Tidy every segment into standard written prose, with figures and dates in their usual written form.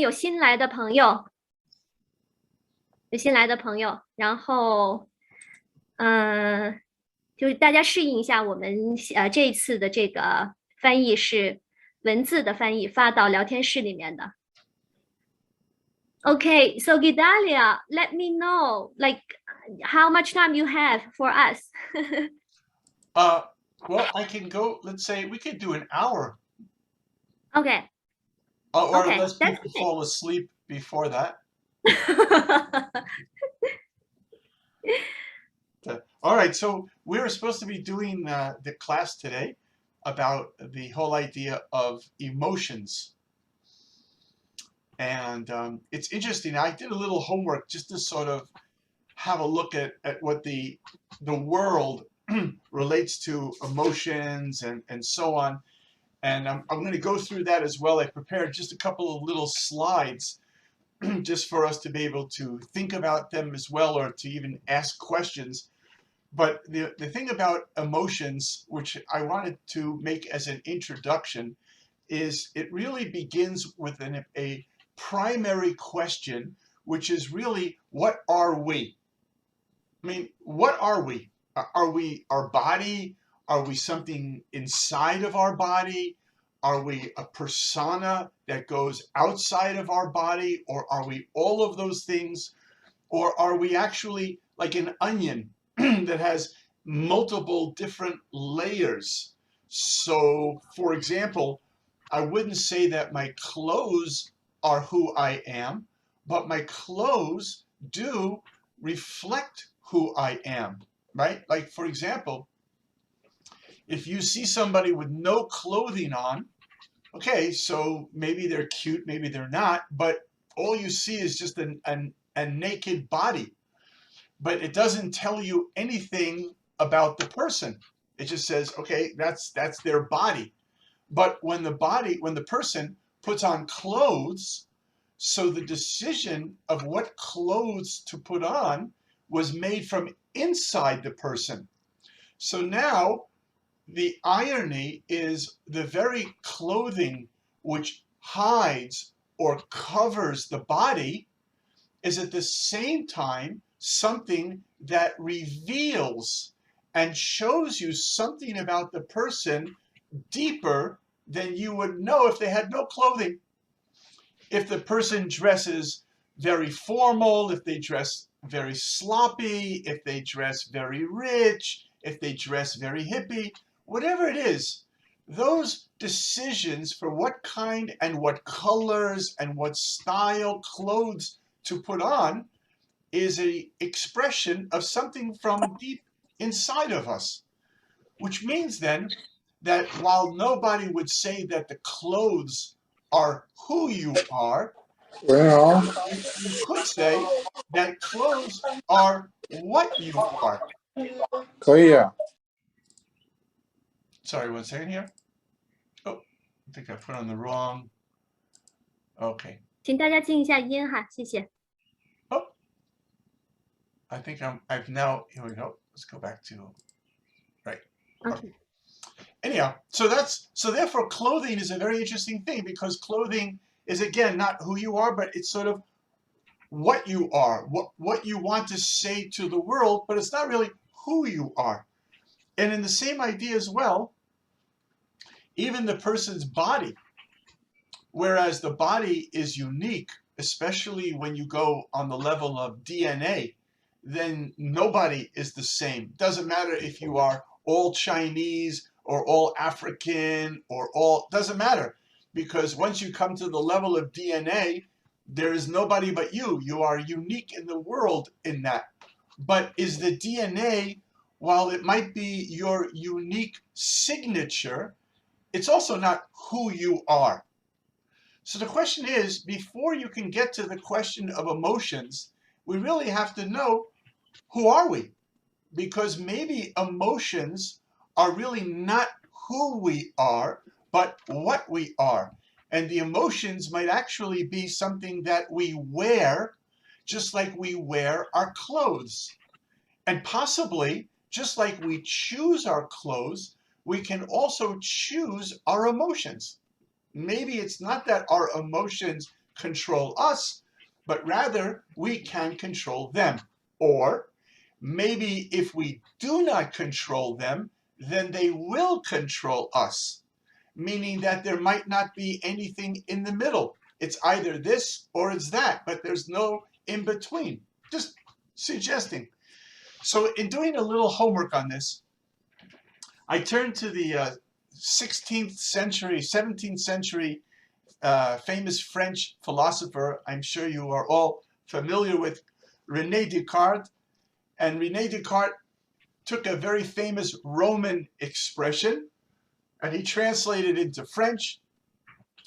有新来的朋友，然后，就是大家适应一下我们这一次的这个翻译是文字的翻译，发到聊天室里面的。Okay, so Gedalia, let me know like how much time you have for us. Well, I can go. Let's say we could do an hour, Okay, or okay, unless that's people fall asleep before that. okay. All right. So we were supposed to be doing the class today about the whole idea of emotions, and it's interesting. I did a little homework just to sort of have a look at what the world relates to emotions and so on. And I'm going to go through that as well. I prepared just a couple of little slides just for us to be able to think about them as well, or to even ask questions. But the thing about emotions, which I wanted to make as an introduction, is it really begins with a primary question, which is really, what are we? I mean, what are we? Are we our body? Are we something inside of our body? Are we a persona that goes outside of our body? Or are we all of those things? Or are we actually like an onion that has multiple different layers? So, for example, I wouldn't say that my clothes are who I am, but my clothes do reflect who I am, right? Like, for example, if you see somebody with no clothing on, okay, so maybe they're cute, maybe they're not, but all you see is just a naked body. But it doesn't tell you anything about the person. It just says, okay, that's their body. But when the person puts on clothes, so the decision of what clothes to put on was made from inside the person. So now the irony is the very clothing which hides or covers the body is at the same time something that reveals and shows you something about the person deeper than you would know if they had no clothing. If the person dresses very formal, if they dress very sloppy, if they dress very rich, if they dress very hippie, whatever it is, those decisions for what kind and what colors and what style clothes to put on is an expression of something from deep inside of us, which means then that while nobody would say that the clothes are who you are, Well, you could say that clothes are what you are. 可以啊。Sorry, 1 second here. Oh, I think I put on the wrong. Okay. 请大家静一下音哈，谢谢。Oh, I think I've now, here we go. Let's go back to, right. Okay. Anyhow, so therefore clothing is a very interesting thing, because clothing is, again, not who you are, but it's sort of what you are, what you want to say to the world, but it's not really who you are. And in the same idea as well, even the person's body, whereas the body is unique, especially when you go on the level of DNA, then nobody is the same. Doesn't matter if you are all Chinese or all African or all, doesn't matter, because once you come to the level of DNA, there is nobody but you. You are unique in the world in that. But is the DNA, while it might be your unique signature, it's also not who you are. So the question is, before you can get to the question of emotions, we really have to know, who are we? Because maybe emotions are really not who we are, but what we are. And the emotions might actually be something that we wear, just like we wear our clothes. And possibly, just like we choose our clothes, we can also choose our emotions. Maybe it's not that our emotions control us, but rather we can control them. Or maybe if we do not control them, then they will control us, meaning that there might not be anything in the middle. It's either this or it's that, but there's no in between. Just suggesting. So in doing a little homework on this, I turned to the 16th century, 17th century famous French philosopher. I'm sure you are all familiar with René Descartes. And René Descartes took a very famous Roman expression and he translated it into French,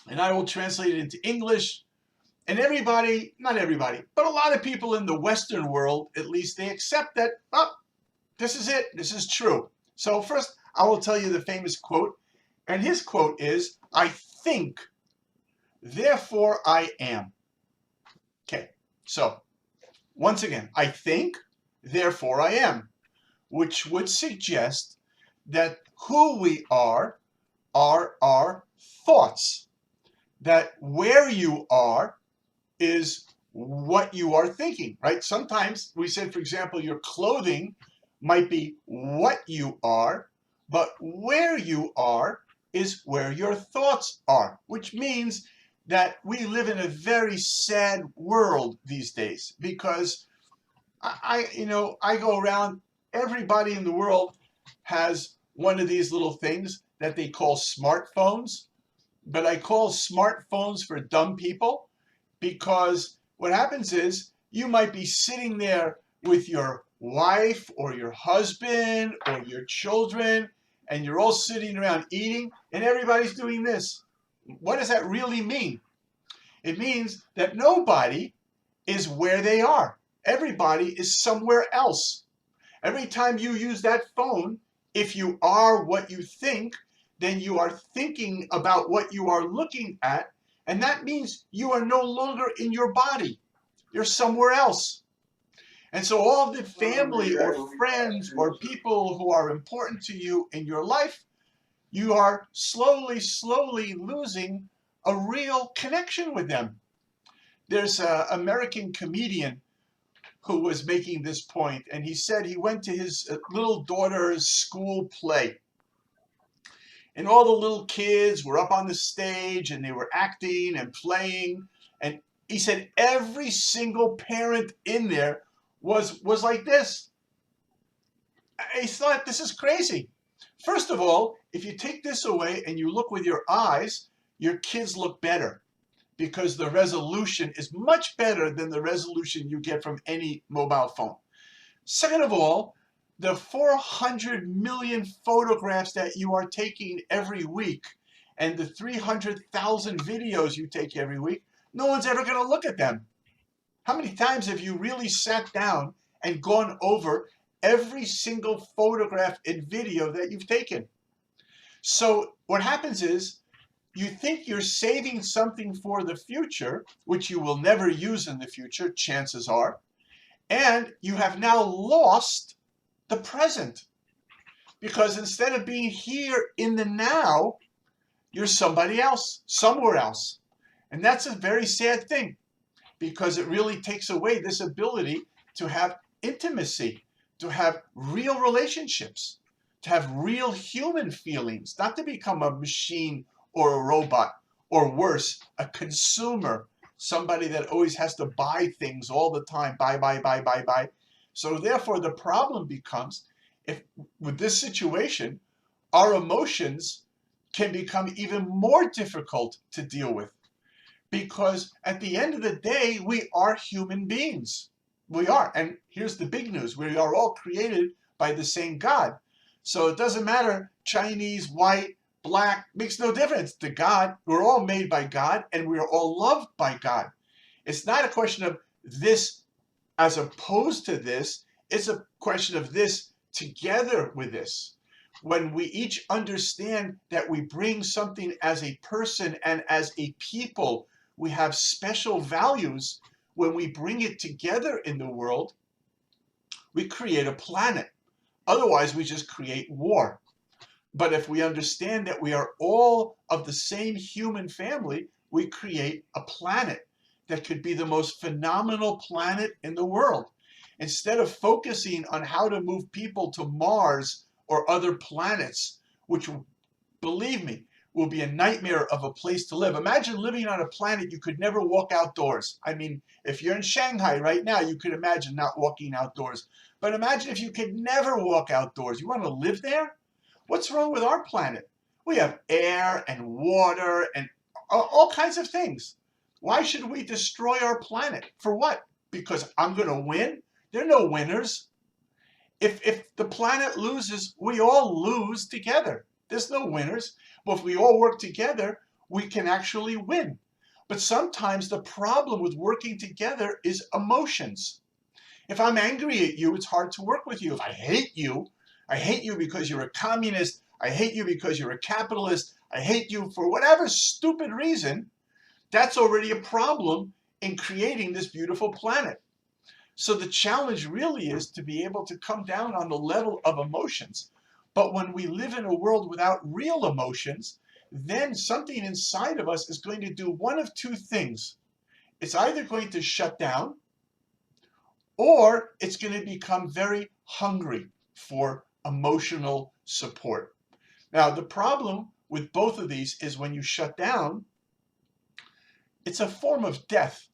and I will translate it into English. And everybody, not everybody, but a lot of people in the Western world, at least, they accept that, oh, this is it, this is true. So first, I will tell you the famous quote, and his quote is, I think, therefore I am. Okay, so once again, I think, therefore I am, which would suggest that who we are our thoughts, that where you are is what you are thinking, right? Sometimes we said, for example, your clothing might be what you are, but where you are is where your thoughts are, which means that we live in a very sad world these days, because I go around, everybody in the world has one of these little things that they call smartphones, but I call smartphones for dumb people, because what happens is you might be sitting there with your wife or your husband or your children, and you're all sitting around eating, and everybody's doing this. What does that really mean? It means that nobody is where they are. Everybody is somewhere else. Every time you use that phone, if you are what you think, then you are thinking about what you are looking at, and that means you are no longer in your body. You're somewhere else. And so all the family or friends or people who are important to you in your life, you are slowly losing a real connection with them. There's an American comedian who was making this point, and he said he went to his little daughter's school play. And all the little kids were up on the stage and they were acting and playing. And he said every single parent in there was like this. I thought, this is crazy. First of all, if you take this away and you look with your eyes, your kids look better, because the resolution is much better than the resolution you get from any mobile phone. Second of all, the 400 million photographs that you are taking every week and the 300,000 videos you take every week, no one's ever going to look at them. How many times have you really sat down and gone over every single photograph and video that you've taken? So what happens is, you think you're saving something for the future, which you will never use in the future, chances are, and you have now lost the present. Because instead of being here in the now, you're somebody else, somewhere else. And that's a very sad thing, because it really takes away this ability to have intimacy, to have real relationships, to have real human feelings, not to become a machine or a robot, or worse, a consumer, somebody that always has to buy things all the time, buy. So therefore the problem becomes, if with this situation, our emotions can become even more difficult to deal with, because at the end of the day, we are human beings. We are, and here's the big news, we are all created by the same God. So it doesn't matter, Chinese, white, black, makes no difference to God. We're all made by God, and we are all loved by God. It's not a question of this as opposed to this. It's a question of this together with this. When we each understand that we bring something as a person and as a people, we have special values. When we bring it together in the world, we create a planet. Otherwise, we just create war. But if we understand that we are all of the same human family, we create a planet. that could be the most phenomenal planet in the world. Instead of focusing on how to move people to Mars or other planets, which, believe me, will be a nightmare of a place to live. Imagine living on a planet you could never walk outdoors. I mean, if you're in Shanghai right now, you could imagine not walking outdoors. But imagine if you could never walk outdoors. You want to live there? What's wrong with our planet? We have air and water and all kinds of things. Why should we destroy our planet? For what? Because I'm going to win? There are no winners. If the planet loses, we all lose together. There's no winners. But if we all work together, we can actually win. But sometimes the problem with working together is emotions. If I'm angry at you, it's hard to work with you. If I hate you because you're a communist, I hate you because you're a capitalist, I hate you for whatever stupid reason, that's already a problem in creating this beautiful planet. So the challenge really is to be able to come down on the level of emotions. But when we live in a world without real emotions, then something inside of us is going to do one of two things. It's either going to shut down, or it's going to become very hungry for emotional support. Now, the problem with both of these is when you shut down, it's a form of death.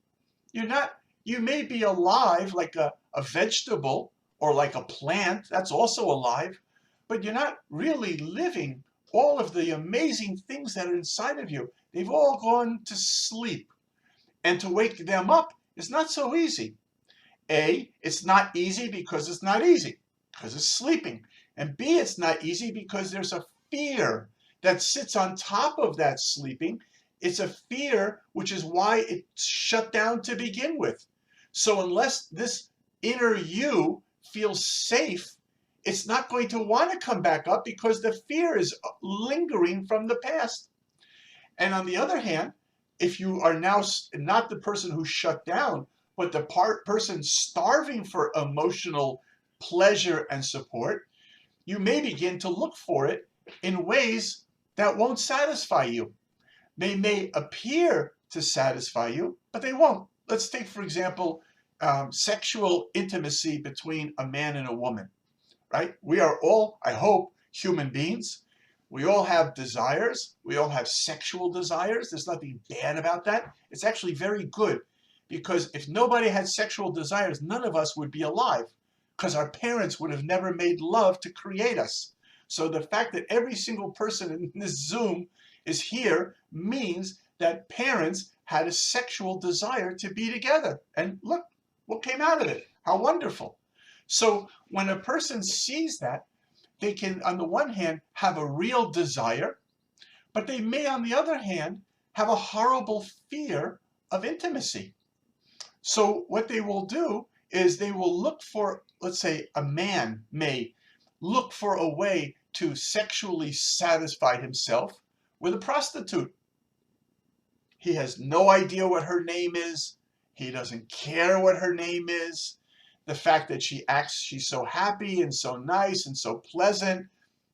You may be alive like a vegetable or like a plant, that's also alive, but you're not really living all of the amazing things that are inside of you. They've all gone to sleep. And to wake them up is not so easy. A, it's not easy because it's not easy, because it's sleeping. And B, it's not easy because there's a fear that sits on top of that sleeping. It's a fear, which is why it's shut down to begin with. So unless this inner you feels safe, it's not going to want to come back up because the fear is lingering from the past. And on the other hand, if you are now not the person who shut down, but the person starving for emotional pleasure and support, you may begin to look for it in ways that won't satisfy you. They may appear to satisfy you, but they won't. Let's take, for example, sexual intimacy between a man and a woman, right? We are all, I hope, human beings. We all have desires. We all have sexual desires. There's nothing bad about that. It's actually very good, because if nobody had sexual desires, none of us would be alive, because our parents would have never made love to create us. So the fact that every single person in this Zoom is here means that parents had a sexual desire to be together. And look what came out of it. How wonderful. So when a person sees that, they can, on the one hand, have a real desire, but they may, on the other hand, have a horrible fear of intimacy. So what they will do is they will look for, let's say a man may look for a way to sexually satisfy himself with a prostitute. He has no idea what her name is. He doesn't care what her name is. The fact that she acts, she's so happy and so nice and so pleasant,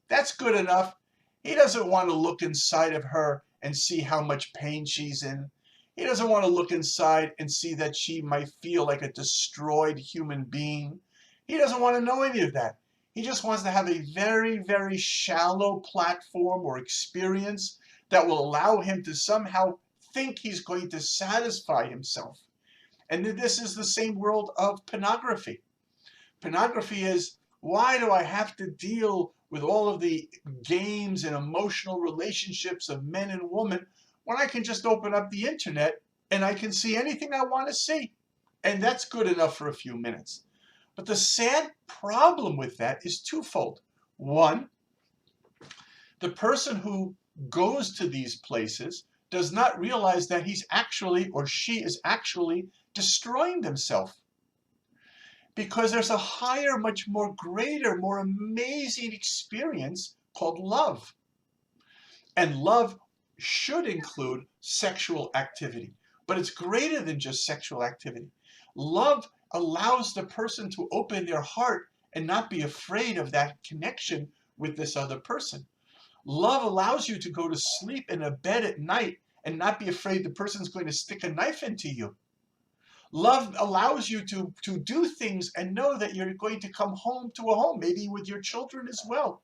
that's good enough. He doesn't want to look inside of her and see how much pain she's in. He doesn't want to look inside and see that she might feel like a destroyed human being. He doesn't want to know any of that. He just wants to have a very, very shallow platform or experience that will allow him to somehow think he's going to satisfy himself. And this is the same world of pornography. Pornography is, why do I have to deal with all of the games and emotional relationships of men and women when I can just open up the internet and I can see anything I want to see? And that's good enough for a few minutes. But the sad problem with that is twofold. One, the person who goes to these places does not realize that he's actually, or she is actually, destroying themselves. Because there's a higher, much more greater, more amazing experience called love. And love should include sexual activity. But it's greater than just sexual activity. Love allows the person to open their heart and not be afraid of that connection with this other person. Love allows you to go to sleep in a bed at night and not be afraid the person's going to stick a knife into you. Love allows you to do things and know that you're going to come home to a home, maybe with your children as well.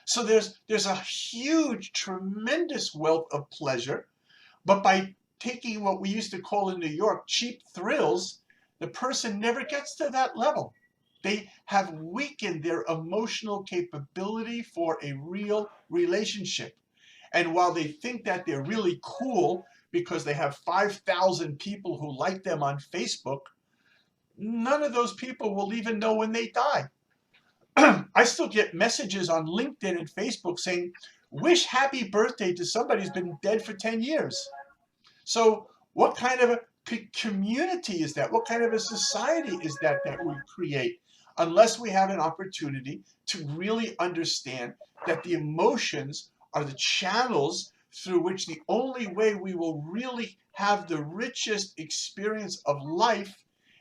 So there's a huge, tremendous wealth of pleasure, but by taking what we used to call in New York cheap thrills, the person never gets to that level. They have weakened their emotional capability for a real relationship. And while they think that they're really cool because they have 5,000 people who like them on Facebook, none of those people will even know when they die. I still get messages on LinkedIn and Facebook saying, wish happy birthday to somebody who's been dead for 10 years. So what kind of a community is that? What kind of a society is that we create? Unless we have an opportunity to really understand that the emotions are the channels through which the only way we will really have the richest experience of life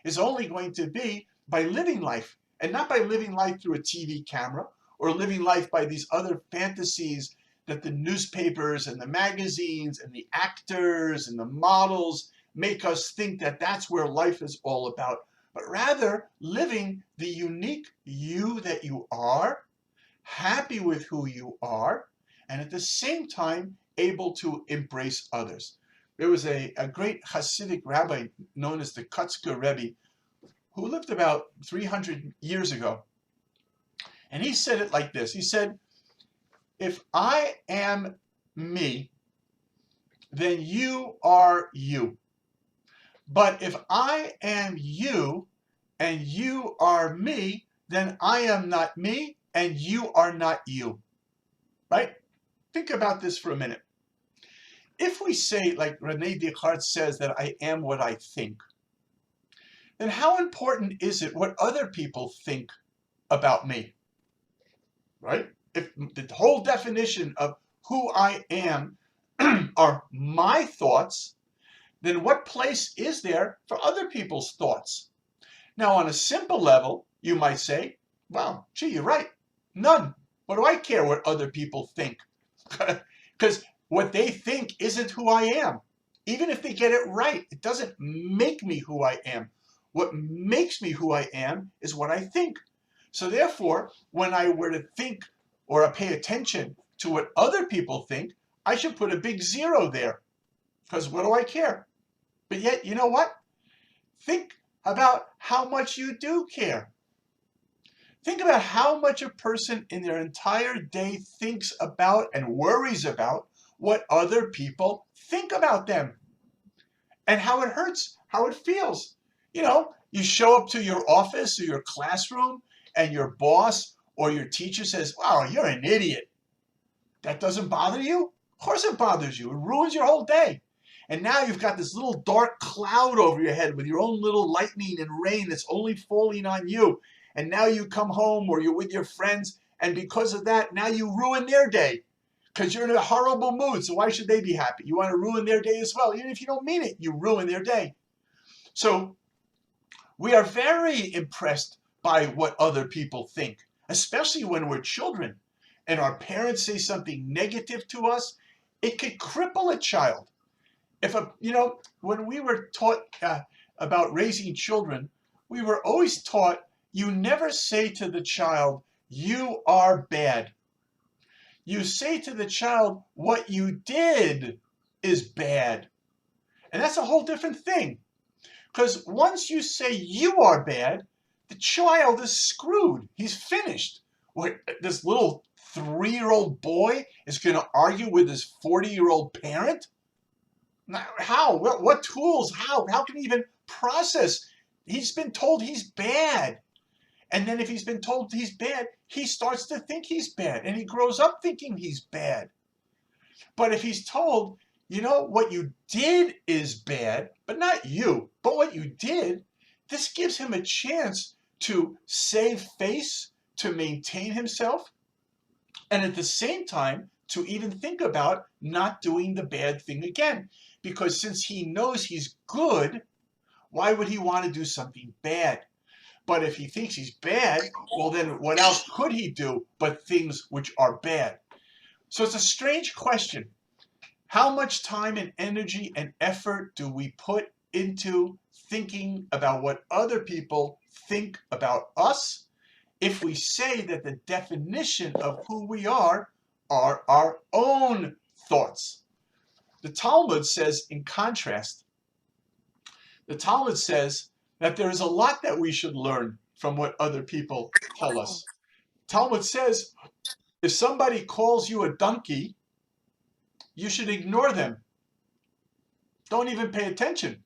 is only going to be by living life, and not by living life through a TV camera or living life by these other fantasies that the newspapers and the magazines and the actors and the models make us think that that's where life is all about, but rather living the unique you that you are, happy with who you are, and at the same time able to embrace others. There was a great Hasidic rabbi known as the Kutzker Rebbe who lived about 300 years ago, and he said it like this. He said, if I am me, then you are you. But if I am you and you are me, then I am not me and you are not you. Right? Think about this for a minute. If we say, like René Descartes says, that I am what I think, then how important is it what other people think about me? Right? If the whole definition of who I am are my thoughts, then what place is there for other people's thoughts? Now, on a simple level, you might say, well, gee, you're right. None. What do I care what other people think? Because what they think isn't who I am. Even if they get it right, it doesn't make me who I am. What makes me who I am is what I think. So therefore, when I were to think or pay attention to what other people think, I should put a big zero there. Because what do I care? But yet, you know what? Think about how much you do care. Think about how much a person in their entire day thinks about and worries about what other people think about them and how it hurts, how it feels. You know, you show up to your office or your classroom and your boss or your teacher says, wow, you're an idiot. That doesn't bother you? Of course it bothers you. It ruins your whole day. And now you've got this little dark cloud over your head with your own little lightning and rain that's only falling on you. And now you come home or you're with your friends, and because of that, now you ruin their day because you're in a horrible mood. So why should they be happy? You want to ruin their day as well. Even if you don't mean it, you ruin their day. So we are very impressed by what other people think, especially when we're children and our parents say something negative to us. It could cripple a child. If when we were taught about raising children, we were always taught you never say to the child, you are bad. You say to the child, what you did is bad. And that's a whole different thing. Because once you say you are bad, the child is screwed. He's finished. This little 3-year-old boy is going to argue with his 40-year-old parent? How? What tools? How can he even process? He's been told he's bad. And then if he's been told he's bad, he starts to think he's bad. And he grows up thinking he's bad. But if he's told, what you did is bad, but not you, but what you did, this gives him a chance to save face, to maintain himself, and at the same time, to even think about not doing the bad thing again. Because since he knows he's good, why would he want to do something bad? But if he thinks he's bad, well then what else could he do but things which are bad? So it's a strange question. How much time and energy and effort do we put into thinking about what other people think about us if we say that the definition of who we are our own thoughts. The Talmud says, in contrast, the Talmud says that there is a lot that we should learn from what other people tell us. Talmud says, if somebody calls you a donkey, you should ignore them. Don't even pay attention.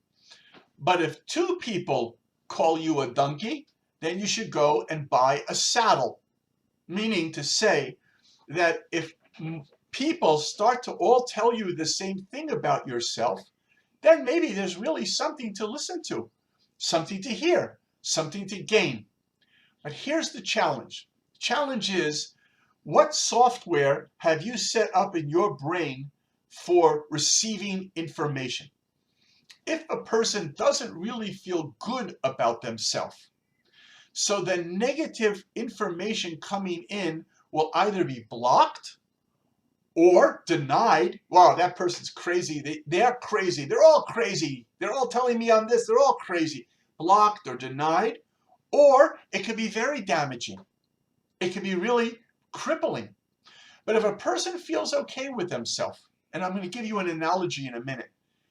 But if two people call you a donkey, then you should go and buy a saddle. Meaning to say that if people start to all tell you the same thing about yourself, then maybe there's really something to listen to, something to hear, something to gain. But here's the challenge. The challenge is, what software have you set up in your brain for receiving information? If a person doesn't really feel good about themselves, so the negative information coming in will either be blocked or denied. Wow, that person's crazy. They're crazy. They're all crazy. They're all telling me I'm this. They're all crazy. Blocked or denied. Or it could be very damaging. It could be really crippling. But if a person feels okay with themselves, and I'm going to give you an analogy in a minute.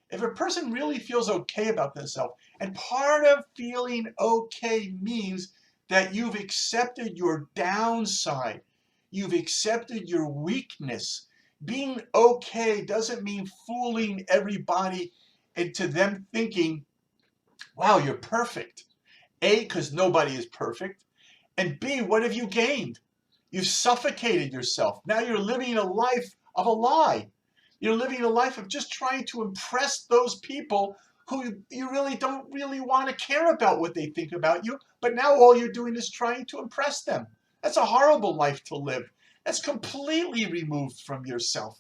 If a person really feels okay about themselves, and part of feeling okay means that you've accepted your downside, you've accepted your weakness. Being okay doesn't mean fooling everybody into them thinking, wow, you're perfect. A, because nobody is perfect. And B, what have you gained? You've suffocated yourself. Now you're living a life of a lie. You're living a life of just trying to impress those people who you really don't really want to care about what they think about you. But now all you're doing is trying to impress them. That's a horrible life to live. That's completely removed from yourself.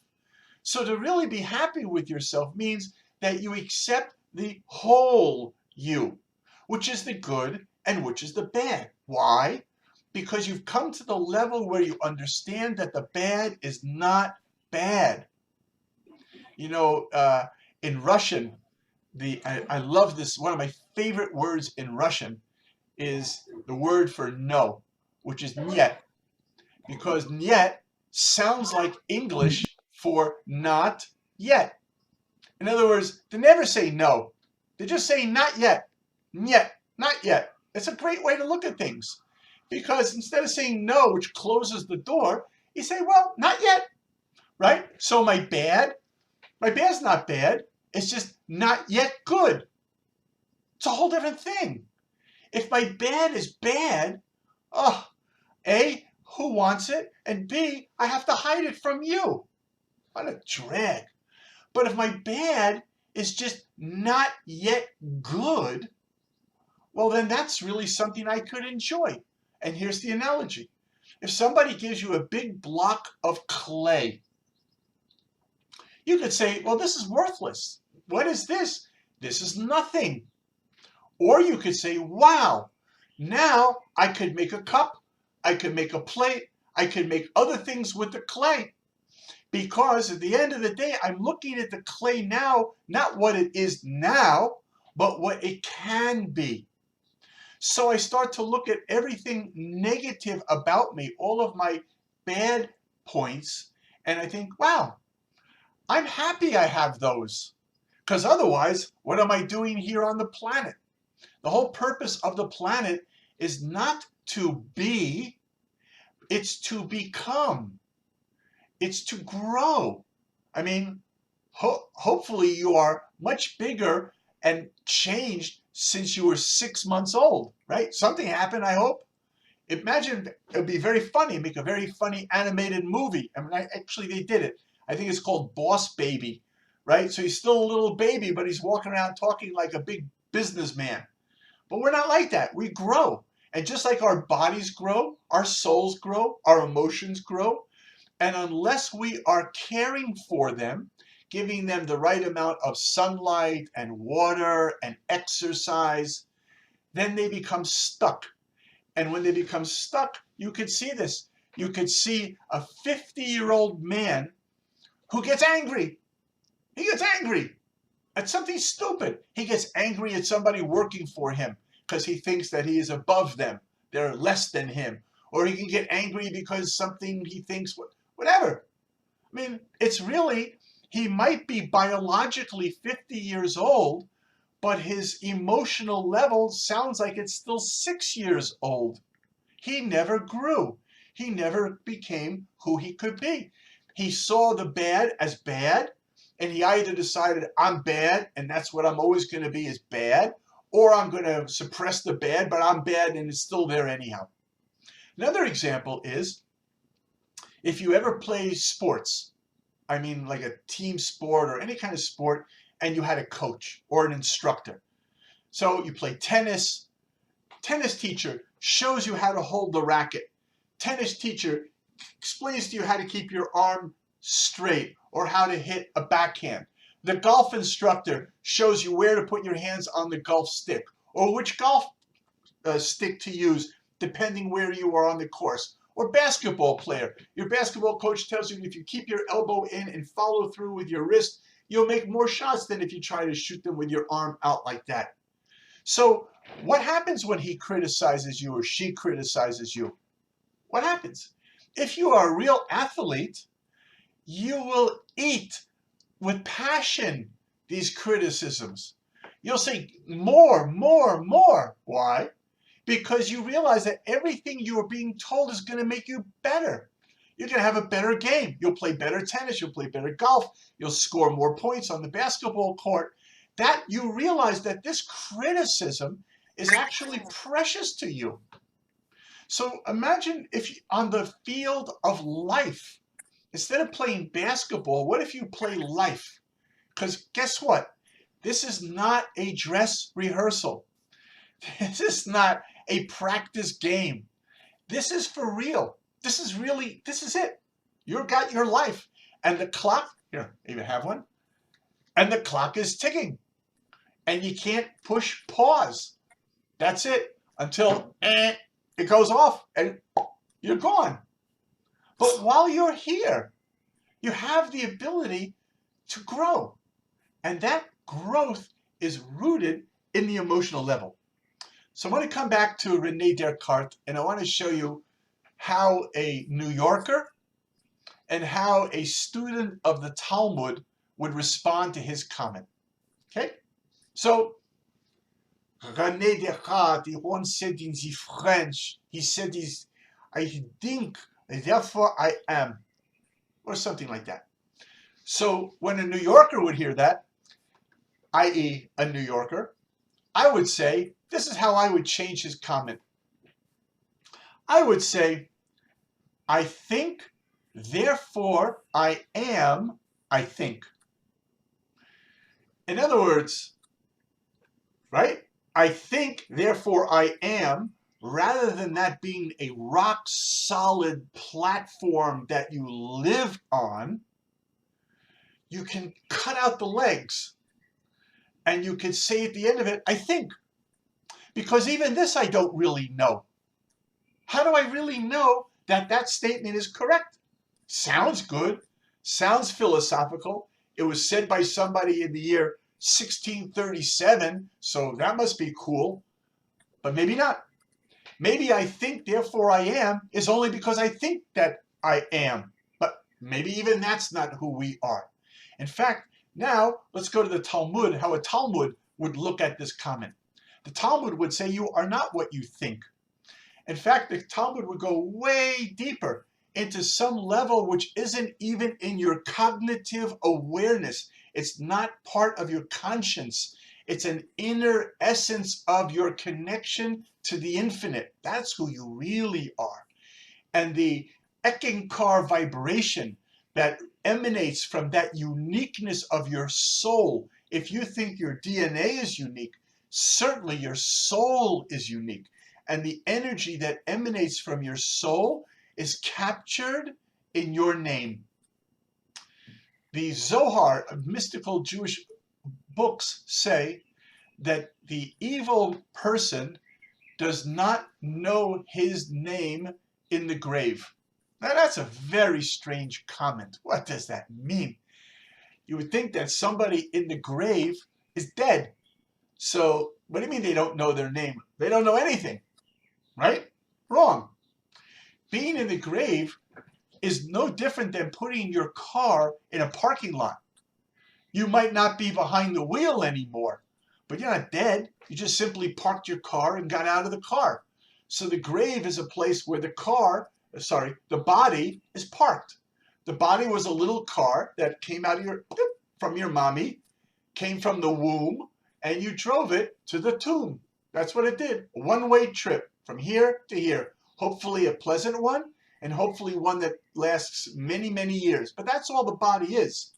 So to really be happy with yourself means that you accept the whole you, which is the good and which is the bad. Why? Because you've come to the level where you understand that the bad is not bad. You know, in Russian, I love this. One of my favorite words in Russian is the word for no, which is niet. Because niet sounds like English for not yet. In other words, they never say no. They just say not yet. Niet, not yet. It's a great way to look at things. Because instead of saying no, which closes the door, you say, well, not yet. Right? So my bad's not bad. It's just not yet good. It's a whole different thing. If my bad is bad, A, who wants it? And B, I have to hide it from you. What a drag. But if my bad is just not yet good, well, then that's really something I could enjoy. And here's the analogy. If somebody gives you a big block of clay, you could say, well, this is worthless. What is this? This is nothing. Or you could say, wow, now I could make a cup, I could make a plate, I could make other things with the clay. Because at the end of the day, I'm looking at the clay now, not what it is now, but what it can be. So I start to look at everything negative about me, all of my bad points, and I think, wow, I'm happy I have those. Because otherwise, what am I doing here on the planet? The whole purpose of the planet is not to be, it's to become. It's to grow. I mean, hopefully you are much bigger and changed since you were 6 months old, right? Something happened, I hope. Imagine, it would be very funny, make a very funny animated movie. I mean, actually they did it. I think it's called Boss Baby, right? So he's still a little baby, but he's walking around talking like a big businessman. But we're not like that. We grow. And just like our bodies grow, our souls grow, our emotions grow. And unless we are caring for them, giving them the right amount of sunlight and water and exercise, then they become stuck. And when they become stuck, you could see this. You could see a 50-year-old man who gets angry. He gets angry. at something stupid. He gets angry at somebody working for him because he thinks that he is above them. They're less than him. Or he can get angry because something he thinks, whatever. I mean, it's really, he might be biologically 50 years old, but his emotional level sounds like it's still 6 years old. He never grew. He never became who he could be. He saw the bad as bad, and he either decided, I'm bad, and that's what I'm always going to be is bad, or I'm going to suppress the bad, but I'm bad and it's still there anyhow. Another example is, if you ever play sports, I mean like a team sport or any kind of sport, and you had a coach or an instructor. So you play tennis, tennis teacher shows you how to hold the racket. Tennis teacher explains to you how to keep your arm straight or how to hit a backhand. The golf instructor shows you where to put your hands on the golf stick or which golf stick to use depending where you are on the course. Or basketball player. Your basketball coach tells you if you keep your elbow in and follow through with your wrist, you'll make more shots than if you try to shoot them with your arm out like that. So what happens when he criticizes you or she criticizes you? What happens? If you are a real athlete, you will eat with passion these criticisms. You'll say more, more, more. Why? Because you realize that everything you are being told is going to make you better. You're going to have a better game. You'll play better tennis. You'll play better golf. You'll score more points on the basketball court. That you realize that this criticism is actually precious to you. So imagine if on the field of life, instead of playing basketball, what if you play life? Because guess what? This is not a dress rehearsal. This is not a practice game. This is for real. This is it. You've got your life. And the clock, here, even have one. And the clock is ticking. And you can't push pause. That's it. Until it goes off and you're gone. But while you're here, you have the ability to grow. And that growth is rooted in the emotional level. So I want to come back to René Descartes, and I want to show you how a New Yorker and how a student of the Talmud would respond to his comment. Okay? So, René Descartes, he once said in the French, he said, I think, therefore I am, or something like that. So when a New Yorker would hear that, i.e. a New Yorker, I would say, this is how I would change his comment. I would say, I think, therefore I am, I think. In other words, right? I think, therefore I am, rather than that being a rock solid platform that you live on, you can cut out the legs and you can say at the end of it, I think. Because even this I don't really know. How do I really know that that statement is correct? Sounds good. Sounds philosophical. It was said by somebody in the year 1637, so that must be cool. But maybe not. Maybe I think, therefore I am, is only because I think that I am. But maybe even that's not who we are. In fact, now let's go to the Talmud, how a Talmud would look at this comment. The Talmud would say you are not what you think. In fact, the Talmud would go way deeper into some level which isn't even in your cognitive awareness. It's not part of your conscience. It's an inner essence of your connection to the infinite. That's who you really are. And the Eckankar vibration that emanates from that uniqueness of your soul. If you think your DNA is unique, certainly your soul is unique. And the energy that emanates from your soul is captured in your name. The Zohar, mystical Jewish books, say that the evil person does not know his name in the grave. Now that's a very strange comment. What does that mean? you would think that somebody in the grave is dead. So what do you mean they don't know their name? They don't know anything, right? Wrong. Being in the grave is no different than putting your car in a parking lot. You might not be behind the wheel anymore, but you're not dead. You just simply parked your car and got out of the car. So the grave is a place where the body is parked. The body was a little car that came out of from your mommy, came from the womb, and you drove it to the tomb. That's what it did. A one-way trip from here to here. Hopefully a pleasant one, and hopefully one that lasts many, many years. But that's all the body is.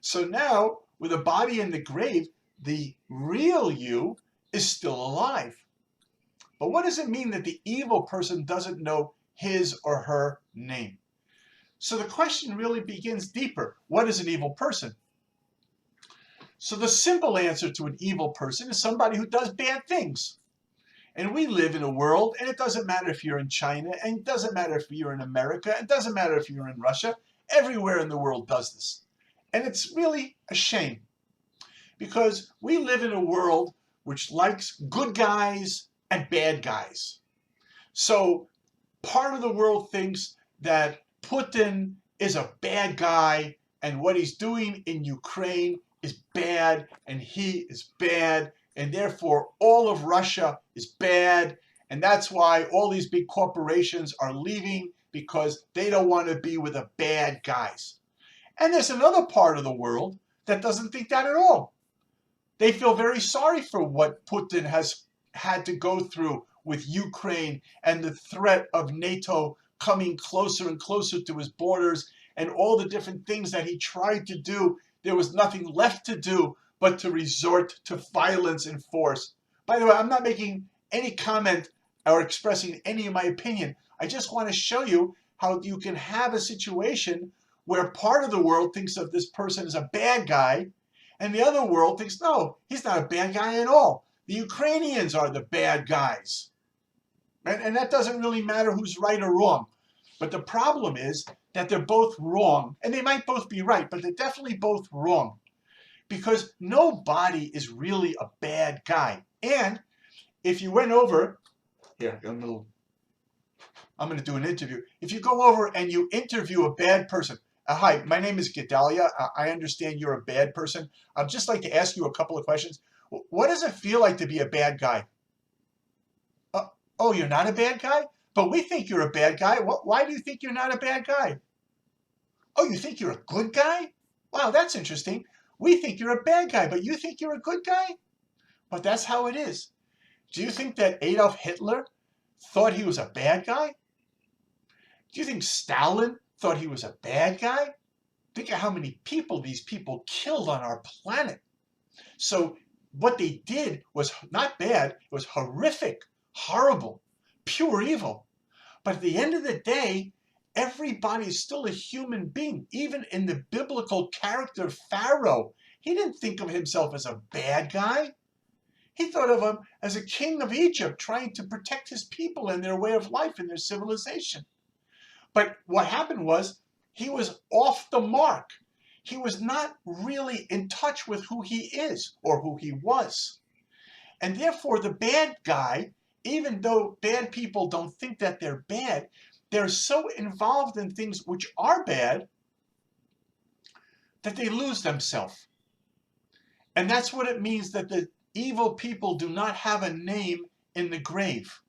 So now, with a body in the grave, the real you is still alive. But what does it mean that the evil person doesn't know his or her name? So the question really begins deeper. What is an evil person? So the simple answer to an evil person is somebody who does bad things. And we live in a world, and it doesn't matter if you're in China, and it doesn't matter if you're in America, it doesn't matter if you're in Russia. Everywhere in the world does this. And it's really a shame, because we live in a world which likes good guys and bad guys. So part of the world thinks that Putin is a bad guy, and what he's doing in Ukraine is bad, and he is bad, and therefore all of Russia is bad, and that's why all these big corporations are leaving, because they don't want to be with the bad guys. And there's another part of the world that doesn't think that at all. They feel very sorry for what Putin has had to go through with Ukraine and the threat of NATO coming closer and closer to his borders, and all the different things that he tried to do. There was nothing left to do but to resort to violence and force. By the way, I'm not making any comment or expressing any of my opinion. I just want to show you how you can have a situation where part of the world thinks of this person as a bad guy, and the other world thinks, no, he's not a bad guy at all. The Ukrainians are the bad guys. And that doesn't really matter who's right or wrong. But the problem is that they're both wrong. And they might both be right, but they're definitely both wrong. Because nobody is really a bad guy. And if you went over, here, I'm going to do an interview. If you go over and you interview a bad person, hi, my name is Gedalia. I understand you're a bad person. I'd just like to ask you a couple of questions. What does it feel like to be a bad guy? Oh, you're not a bad guy? But we think you're a bad guy. Why do you think you're not a bad guy? Oh, you think you're a good guy? Wow, that's interesting. We think you're a bad guy, but you think you're a good guy? But that's how it is. Do you think that Adolf Hitler thought he was a bad guy? Do you think Stalin thought he was a bad guy? Think of how many people these people killed on our planet. So what they did was not bad, it was horrific, horrible, pure evil. But at the end of the day, everybody is still a human being. Even in the biblical character Pharaoh, he didn't think of himself as a bad guy. He thought of him as a king of Egypt trying to protect his people and their way of life and their civilization. But what happened was he was off the mark. He was not really in touch with who he is or who he was. And therefore the bad guy, even though bad people don't think that they're bad, they're so involved in things which are bad that they lose themselves. And that's what it means that the evil people do not have a name in the grave.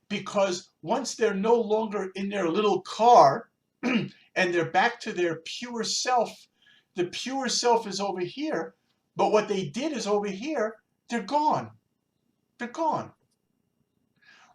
Because once they're no longer in their little car and they're back to their pure self, the pure self is over here, but what they did is over here, they're gone. They're gone.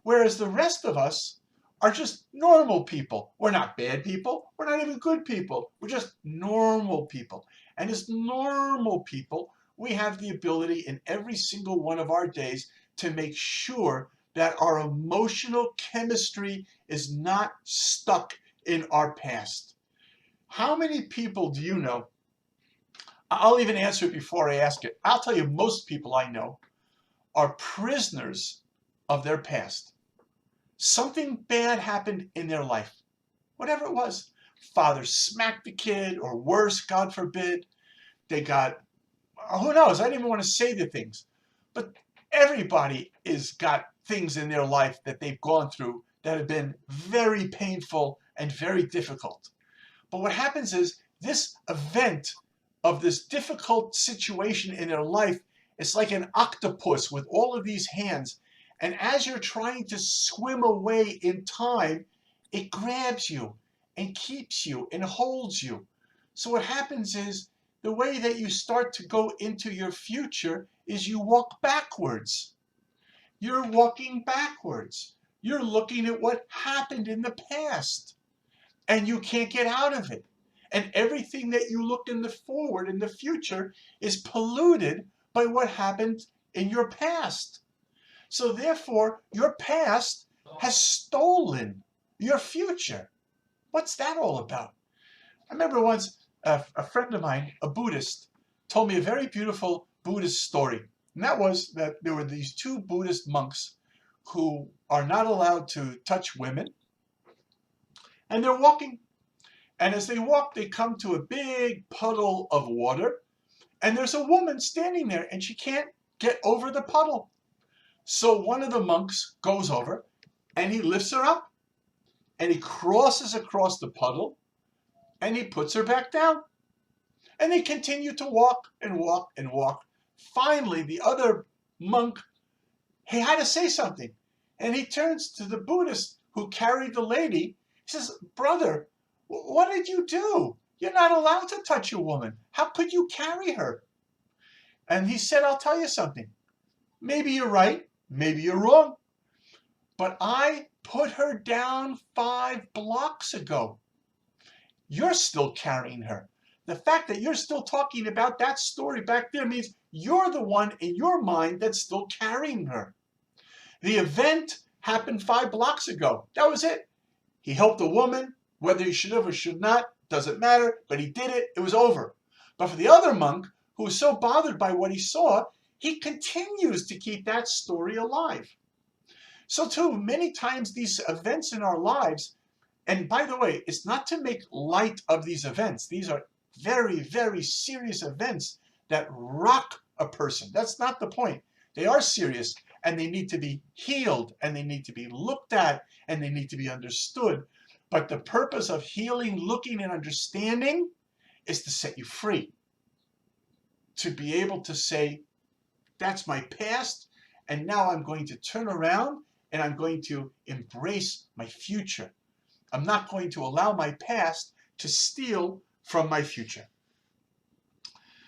Whereas the rest of us are just normal people. We're not bad people. We're not even good people. We're just normal people. And as normal people, we have the ability in every single one of our days to make sure that our emotional chemistry is not stuck in our past. How many people do you know? I'll even answer it before I ask it. I'll tell you, most people I know are prisoners of their past. Something bad happened in their life, whatever it was. Father smacked the kid, or worse, God forbid. They got, who knows? I didn't even want to say the things. But everybody is got things in their life that they've gone through that have been very painful and very difficult. But what happens is this event of this difficult situation in their life is like an octopus with all of these hands. And as you're trying to swim away in time, it grabs you and keeps you and holds you. So what happens is the way that you start to go into your future is you walk backwards. You're walking backwards. You're looking at what happened in the past, and you can't get out of it. And everything that you look in the forward, in the future, is polluted by what happened in your past. So therefore, your past has stolen your future. What's that all about? I remember once a friend of mine, a Buddhist, told me a very beautiful Buddhist story. And that was that there were these two Buddhist monks who are not allowed to touch women. And they're walking. And as they walk, they come to a big puddle of water. And there's a woman standing there, and she can't get over the puddle. So one of the monks goes over, and he lifts her up. And he crosses across the puddle, and he puts her back down. And they continue to walk and walk and walk. Finally, the other monk, he had to say something. And he turns to the Buddhist who carried the lady. He says, "Brother, what did you do? You're not allowed to touch a woman. How could you carry her?" And he said, "I'll tell you something. Maybe you're right. Maybe you're wrong. But I put her down 5 blocks ago. You're still carrying her. The fact that you're still talking about that story back there means you're the one in your mind that's still carrying her. The event happened 5 blocks ago. That was it. He helped a woman, whether he should have or should not, doesn't matter, but he did it. It was over. But for the other monk, who was so bothered by what he saw, he continues to keep that story alive. So too, many times these events in our lives, and by the way, it's not to make light of these events. These are very, very serious events that rock a person. That's not the point. They are serious, and they need to be healed, and they need to be looked at, and they need to be understood. But the purpose of healing, looking, and understanding is to set you free. To be able to say, that's my past, and now I'm going to turn around, and I'm going to embrace my future. I'm not going to allow my past to steal from my future.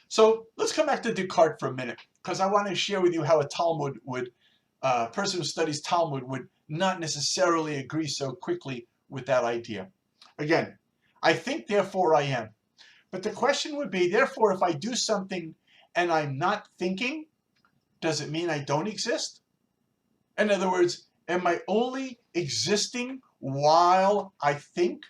So let's come back to Descartes for a minute, because I want to share with you how a person who studies Talmud would not necessarily agree so quickly with that idea. Again, I think, therefore I am. But the question would be, therefore, if I do something and I'm not thinking, does it mean I don't exist? In other words, am I only existing while I think?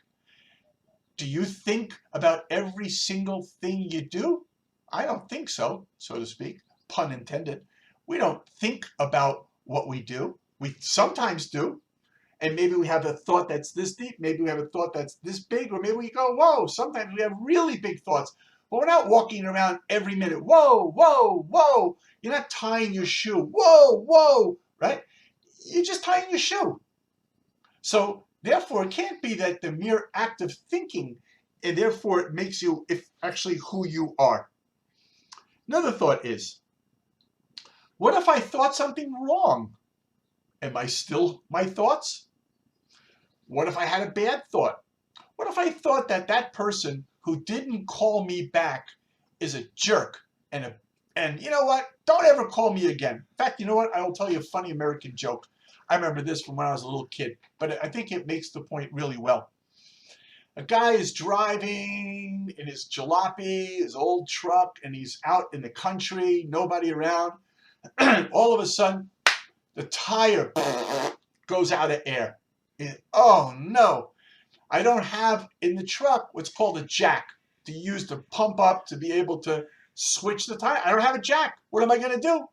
Do you think about every single thing you do? I don't think so, so to speak, pun intended. We don't think about what we do. We sometimes do. And maybe we have a thought that's this deep, maybe we have a thought that's this big, or maybe we go, whoa, sometimes we have really big thoughts. But we're not walking around every minute, whoa, whoa, whoa. You're not tying your shoe, whoa, whoa, right? You're just tying your shoe. So therefore, it can't be that the mere act of thinking, and therefore it makes you actually who you are. Another thought is, what if I thought something wrong? Am I still my thoughts? What if I had a bad thought? What if I thought that that person who didn't call me back is a jerk and you know what? Don't ever call me again. In fact, you know what? I will tell you a funny American joke. I remember this from when I was a little kid, but I think it makes the point really well. A guy is driving in his jalopy, his old truck, and he's out in the country, nobody around. All of a sudden, the tire goes out of air. Oh no, I don't have in the truck what's called a jack to use to pump up to be able to switch the tire. I don't have a jack. What am I going to do?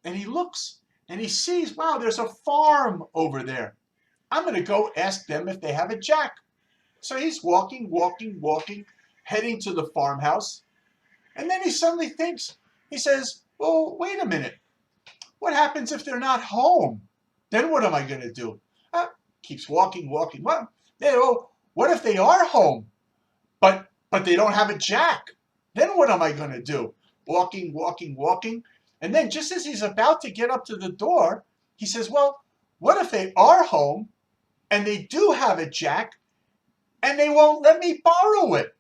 And he looks and he sees, wow, there's a farm over there. I'm going to go ask them if they have a jack. So he's walking, heading to the farmhouse. And then he suddenly thinks, he says, well, wait a minute. What happens if they're not home? Then what am I going to do? Keeps walking. Well, what if they are home, but they don't have a jack? Then what am I going to do? Walking. And then just as he's about to get up to the door, he says, well, what if they are home and they do have a jack and they won't let me borrow it?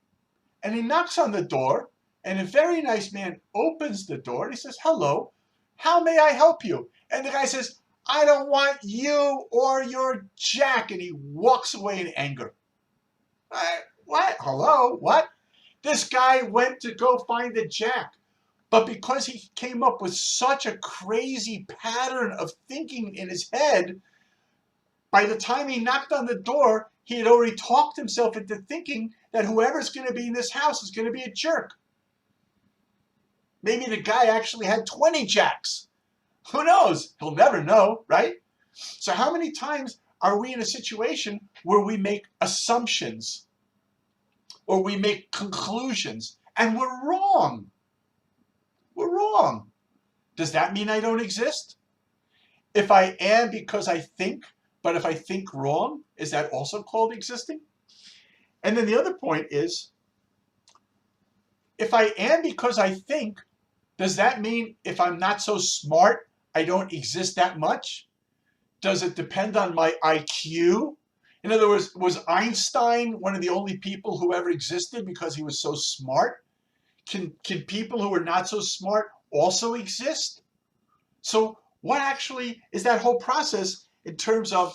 And he knocks on the door, and a very nice man opens the door, and he says, hello, how may I help you? And the guy says, I don't want you or your jack. And he walks away in anger. What? Hello? What? This guy went to go find the jack. But because he came up with such a crazy pattern of thinking in his head, by the time he knocked on the door, he had already talked himself into thinking that whoever's going to be in this house is going to be a jerk. Maybe the guy actually had 20 jacks. Who knows? He'll never know, right? So how many times are we in a situation where we make assumptions or we make conclusions and we're wrong? We're wrong. Does that mean I don't exist? If I am because I think, but if I think wrong, is that also called existing? And then the other point is, if I am because I think, does that mean if I'm not so smart, I don't exist that much? Does it depend on my IQ? In other words, was Einstein one of the only people who ever existed because he was so smart? Can people who are not so smart also exist? So what actually is that whole process in terms of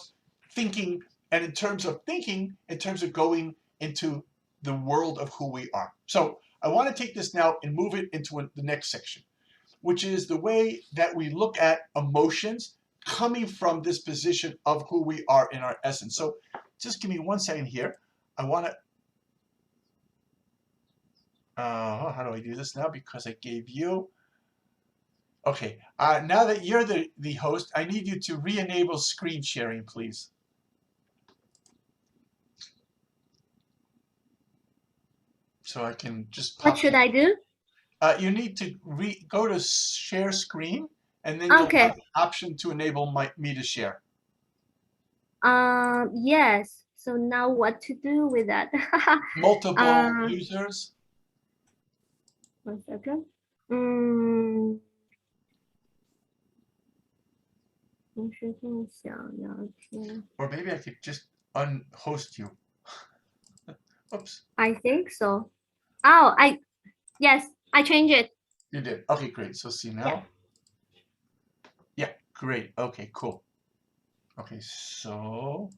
thinking, and in terms of thinking, in terms of going into the world of who we are? So I want to take this now and move it into the next section, which is the way that we look at emotions coming from this position of who we are in our essence. So just give me 1 second here. I want to, how do I do this now? Because I gave you, okay. Now that you're the host, I need you to re-enable screen sharing, please. So I can just pop. What should I do? You need to go to share screen, and then you'll have the option to enable me to share. Yes. So now what to do with that? Multiple users. 1 second. 同时共享聊天. Or maybe I could just unhost you. Oops. I think so. Oh, yes, I changed it. You did. Okay, great. So see now. Yeah, great. Okay, cool. Okay, so.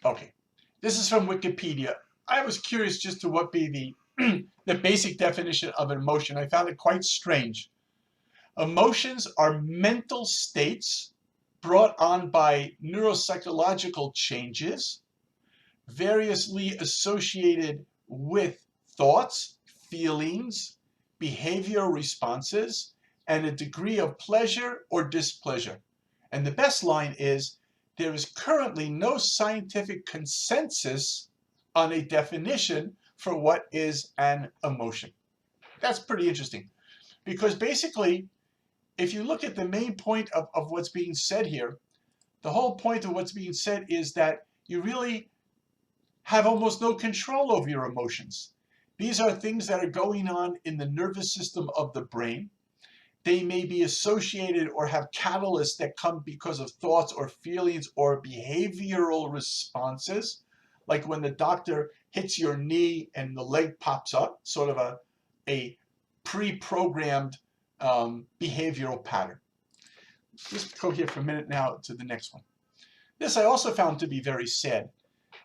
Okay, this is from Wikipedia. I was curious just to what be the basic definition of an emotion. I found it quite strange. Emotions are mental states brought on by neuropsychological changes, variously associated with thoughts, feelings, behavioral responses, and a degree of pleasure or displeasure. And the best line is, there is currently no scientific consensus on a definition for what is an emotion. That's pretty interesting, because basically, if you look at the main point of what's being said here, the whole point of what's being said is that you really have almost no control over your emotions. These are things that are going on in the nervous system of the brain. They may be associated or have catalysts that come because of thoughts or feelings or behavioral responses, like when the doctor hits your knee and the leg pops up, sort of a pre-programmed behavioral pattern. Let's go here for a minute now to the next one. This I also found to be very sad.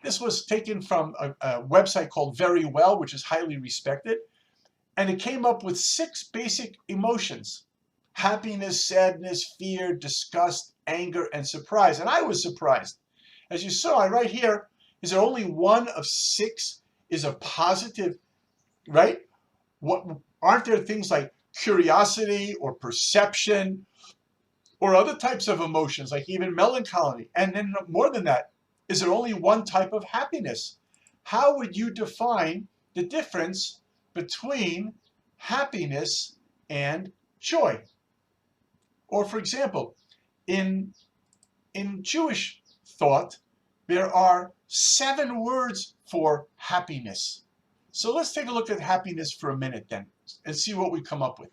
This was taken from a website called Very Well, which is highly respected, and it came up with 6 basic emotions: happiness, sadness, fear, disgust, anger, and surprise. And I was surprised. As you saw right here, is there only one of 6 is a positive, right? Aren't there things like curiosity or perception or other types of emotions, like even melancholy? And then more than that, is there only one type of happiness? How would you define the difference between happiness and joy. Or for example, in Jewish thought, there are 7 words for happiness. So let's take a look at happiness for a minute then and see what we come up with.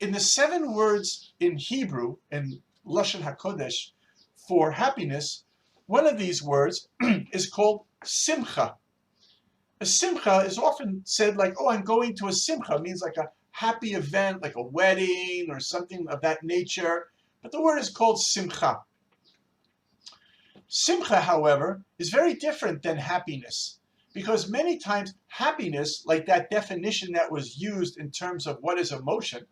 In the 7 words in Hebrew, in Lashon HaKodesh, for happiness, one of these words is called simcha. A simcha is often said like, oh, I'm going to a simcha. It means like a happy event, like a wedding or something of that nature. But the word is called simcha. Simcha, however, is very different than happiness, because many times happiness, like that definition that was used in terms of what is emotion,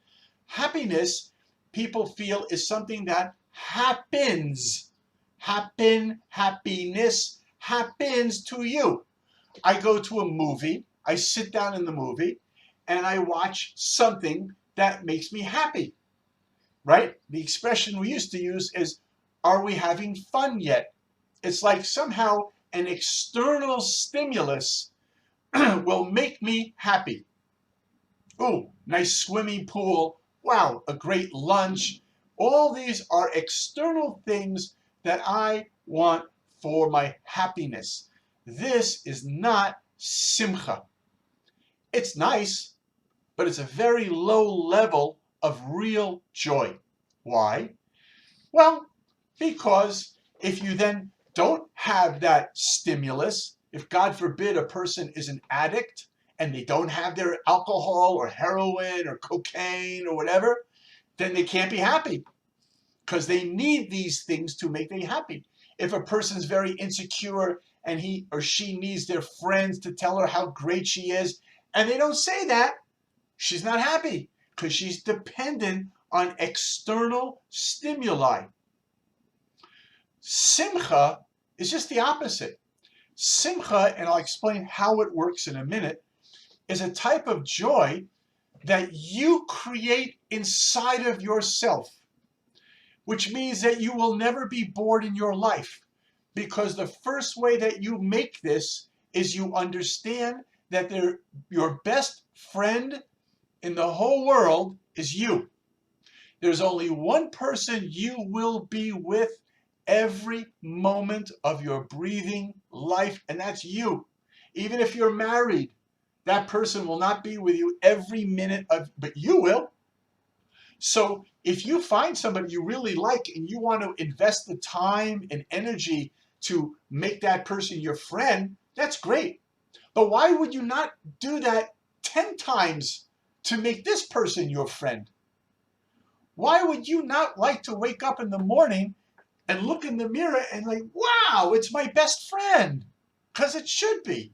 happiness, people feel, is something that happens. Happiness happens to you. I go to a movie, I sit down in the movie, and I watch something that makes me happy, right? The expression we used to use is, are we having fun yet? It's like somehow an external stimulus will make me happy. Ooh, nice swimming pool. Wow, a great lunch. All these are external things that I want for my happiness. This is not simcha. It's nice, but it's a very low level of real joy. Why? Well, because if you then don't have that stimulus, if God forbid a person is an addict and they don't have their alcohol or heroin or cocaine or whatever, then they can't be happy because they need these things to make them happy. If a person's very insecure and he or she needs their friends to tell her how great she is, and they don't say that, she's not happy because she's dependent on external stimuli. Simcha is just the opposite. Simcha, and I'll explain how it works in a minute, is a type of joy that you create inside of yourself, which means that you will never be bored in your life, because the first way that you make this is you understand that your best friend in the whole world is you. There's only one person you will be with every moment of your breathing life, and that's you. Even if you're married, that person will not be with you every minute but you will. So if you find somebody you really like and you want to invest the time and energy to make that person your friend, that's great. But why would you not do that 10 times to make this person your friend? Why would you not like to wake up in the morning and look in the mirror and like, wow, it's my best friend? Because it should be.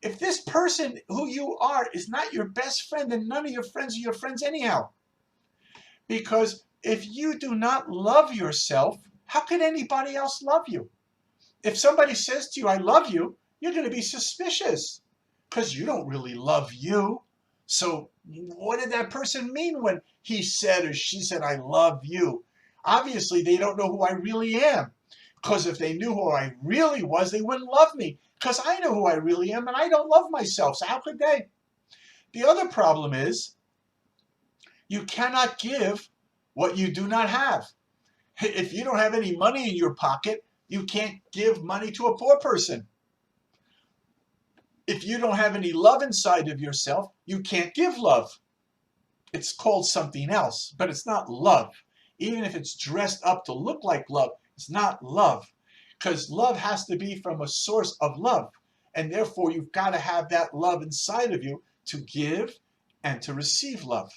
If this person who you are is not your best friend, then none of your friends are your friends anyhow. Because if you do not love yourself, how could anybody else love you? If somebody says to you, I love you, you're going to be suspicious because you don't really love you. So what did that person mean when he said or she said, I love you? Obviously, they don't know who I really am. Because if they knew who I really was, they wouldn't love me. Because I know who I really am and I don't love myself. So how could they? The other problem is you cannot give what you do not have. If you don't have any money in your pocket, you can't give money to a poor person. If you don't have any love inside of yourself, you can't give love. It's called something else, but it's not love. Even if it's dressed up to look like love, it's not love. Because love has to be from a source of love. And therefore, you've got to have that love inside of you to give and to receive love.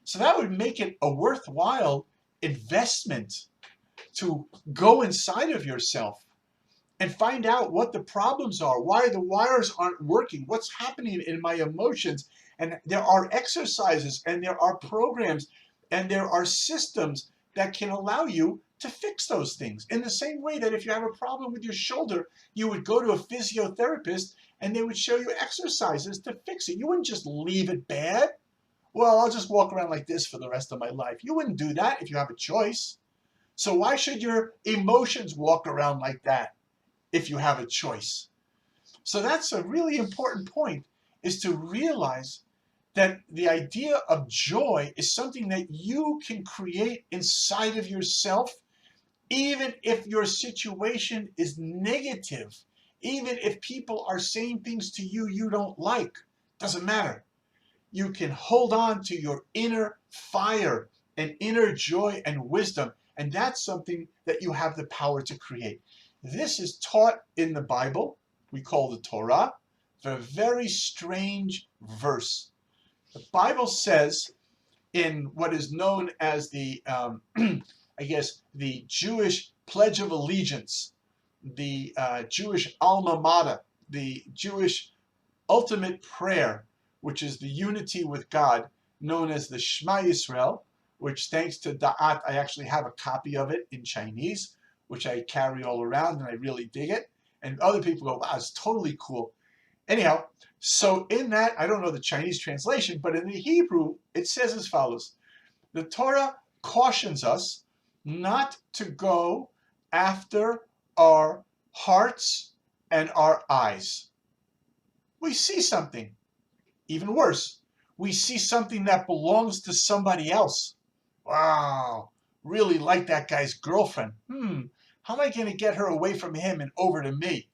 So that would make it a worthwhile investment to go inside of yourself and find out what the problems are, why the wires aren't working, what's happening in my emotions. And there are exercises and there are programs and there are systems that can allow you to fix those things. In the same way that if you have a problem with your shoulder, you would go to a physiotherapist and they would show you exercises to fix it. You wouldn't just leave it bad. Well, I'll just walk around like this for the rest of my life. You wouldn't do that if you have a choice. So why should your emotions walk around like that if you have a choice? So that's a really important point, is to realize that the idea of joy is something that you can create inside of yourself, even if your situation is negative, even if people are saying things to you you don't like, doesn't matter. You can hold on to your inner fire and inner joy and wisdom, and that's something that you have the power to create. This is taught in the Bible. We call the Torah. It's a very strange verse. The Bible says in what is known as the, I guess, the Jewish Pledge of Allegiance, the Jewish alma mater, the Jewish ultimate prayer, which is the unity with God, known as the Shema Yisrael, which thanks to Da'at, I actually have a copy of it in Chinese, which I carry all around and I really dig it. And other people go, wow, it's totally cool. Anyhow, so in that, I don't know the Chinese translation, but in the Hebrew, it says as follows. The Torah cautions us not to go after our hearts and our eyes. We see something. Even worse, we see something that belongs to somebody else. Wow, really like that guy's girlfriend. How am I going to get her away from him and over to me?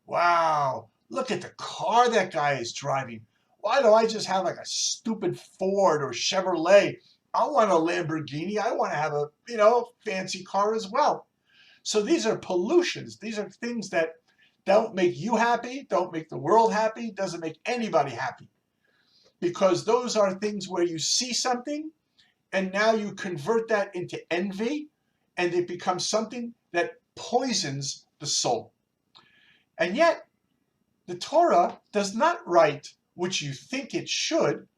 Wow, look at the car that guy is driving. Why do I just have like a stupid Ford or Chevrolet? I want a Lamborghini. I want to have a, fancy car as well. So these are pollutions. These are things that don't make you happy, don't make the world happy, doesn't make anybody happy. Because those are things where you see something and now you convert that into envy and it becomes something that poisons the soul. And yet, the Torah does not write, which you think it should,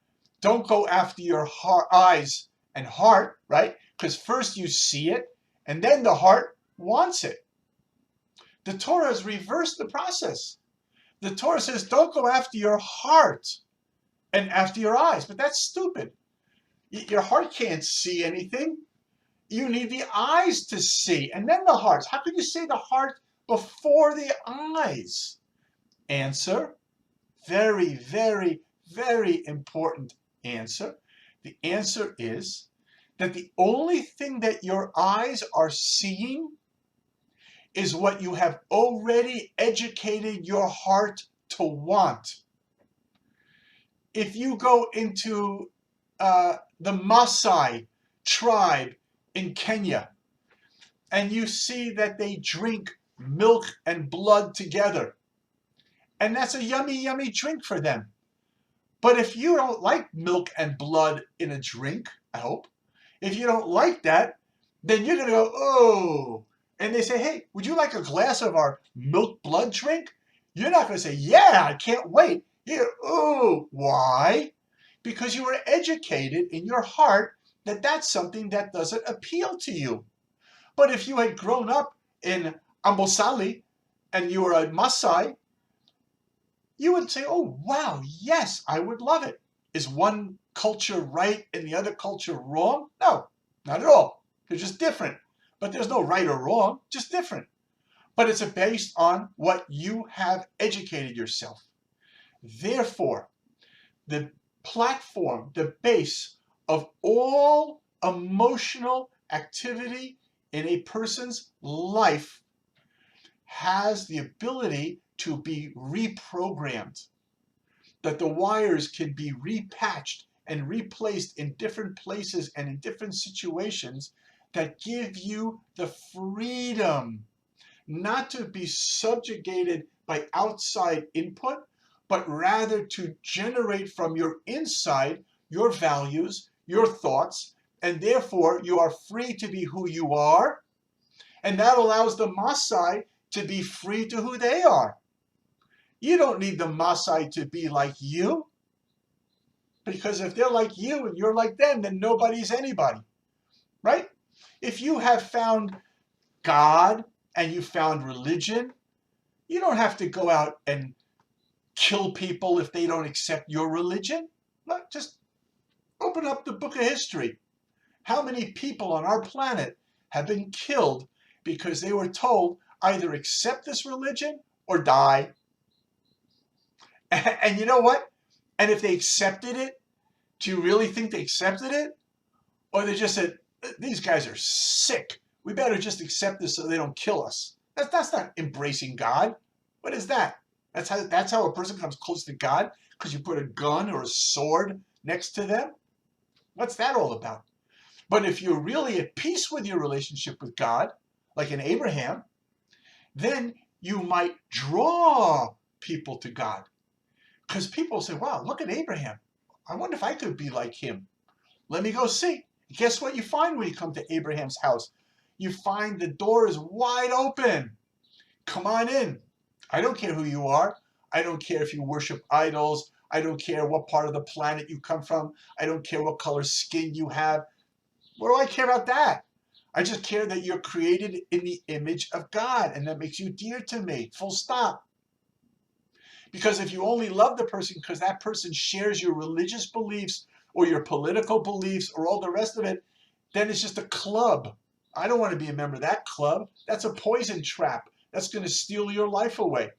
don't go after your eyes and heart, right? Because first you see it and then the heart wants it. The Torah has reversed the process. The Torah says don't go after your heart and after your eyes, but that's stupid. Your heart can't see anything. You need the eyes to see, and then the heart. How could you say the heart before the eyes? Answer, very, very, very important answer. The answer is that the only thing that your eyes are seeing is what you have already educated your heart to want. If you go into the Maasai tribe in Kenya and you see that they drink milk and blood together, and that's a yummy, yummy drink for them. But if you don't like milk and blood in a drink, I hope, if you don't like that, then you're going to go, oh. And they say, hey, would you like a glass of our milk blood drink? You're not going to say, yeah, I can't wait. You're, oh, why? Because you were educated in your heart that that's something that doesn't appeal to you. But if you had grown up in Ambosali and you were a Maasai, you would say, oh, wow, yes, I would love it. Is one culture right and the other culture wrong? No, not at all. They're just different. But there's no right or wrong, just different. But it's based on what you have educated yourself. Therefore, the platform, the base of all emotional activity in a person's life has the ability to be reprogrammed, that the wires can be repatched and replaced in different places and in different situations that give you the freedom not to be subjugated by outside input, but rather to generate from your inside your values, your thoughts, and therefore you are free to be who you are, and that allows the Maasai to be free to who they are. You don't need the Maasai to be like you, because if they're like you and you're like them, then nobody's anybody, right? If you have found God and you found religion, you don't have to go out and kill people if they don't accept your religion. Just open up the book of history. How many people on our planet have been killed because they were told either accept this religion or die? And you know what? And if they accepted it, Do you really think they accepted it? Or they just said, these guys are sick. We better just accept this so they don't kill us. That's not embracing God. What is that? That's how a person comes close to God? Because you put a gun or a sword next to them? What's that all about? But if you're really at peace with your relationship with God, like in Abraham, then you might draw people to God. Because people say, wow, look at Abraham. I wonder if I could be like him. Let me go see. Guess what you find when you come to Abraham's house? You find the door is wide open. Come on in. I don't care who you are. I don't care if you worship idols. I don't care what part of the planet you come from. I don't care what color skin you have. What do I care about that? I just care that you're created in the image of God, and that makes you dear to me. Full stop. Because if you only love the person because that person shares your religious beliefs or your political beliefs or all the rest of it, then it's just a club. I don't want to be a member of that club. That's a poison trap. That's going to steal your life away.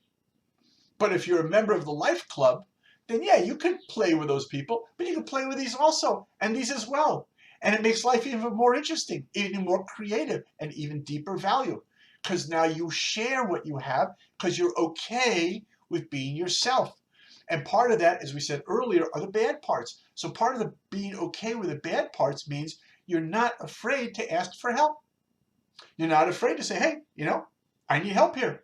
But if you're a member of the Life Club, then yeah, you could play with those people, but you can play with these also, and these as well. And it makes life even more interesting, even more creative, and even deeper value. Because now you share what you have because you're okay with being yourself. And part of that, as we said earlier, are the bad parts. So part of the being okay with the bad parts means you're not afraid to ask for help. You're not afraid to say, hey, I need help here.